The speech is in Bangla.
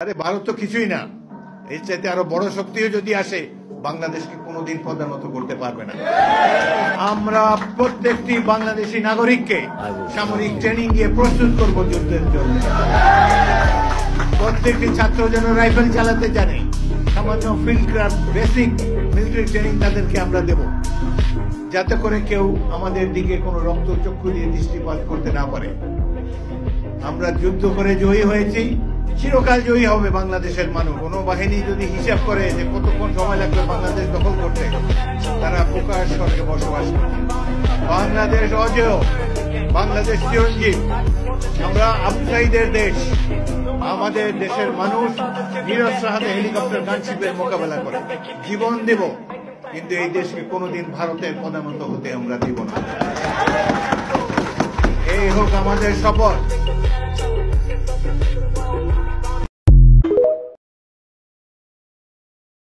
আরে ভারত তো কিছুই না, এর চাইতে আরো বড় শক্তিও যদি আসে বাংলাদেশকে কোনোদিন প্রধানত করতে পারবে না। আমরা প্রত্যেকটি বাংলাদেশি নাগরিককে সামরিক ট্রেনিং দিয়ে প্রস্তুত করব যুদ্ধের জন্য। প্রত্যেকটি ছাত্র যেন রাইফেল চালাতে জানে, সামান্য field craft basic military training তাদেরকে আমরা দেব, যাতে করে কেউ আমাদের দিকে কোনো রক্তচক্ষু দিয়ে দৃষ্টিপাত করতে না পারে। আমরা যুদ্ধ করে জয়ী হয়েছি, চিরকাল জয়ী হবে বাংলাদেশের মানুষ। কোন বাহিনী যদি হিসাব করে যে কতক্ষণ সময় লাগবে বাংলাদেশ দখল করতে, তারা প্রকাশ স্বর্গে বসবাস করে। বাংলাদেশ অজেয়, বাংলাদেশ চিরঞ্জীব। আমরা আফসাইদের দেশ। আমাদের দেশের মানুষ নিরস্ত্র হাতে হেলিকপ্টার গানশিপের মোকাবেলা করে, জীবন দেব, কিন্তু এই দেশকে কোনোদিন ভারতের প্রধানত হতে আমরা দিব না। এই হোক আমাদের শপথ।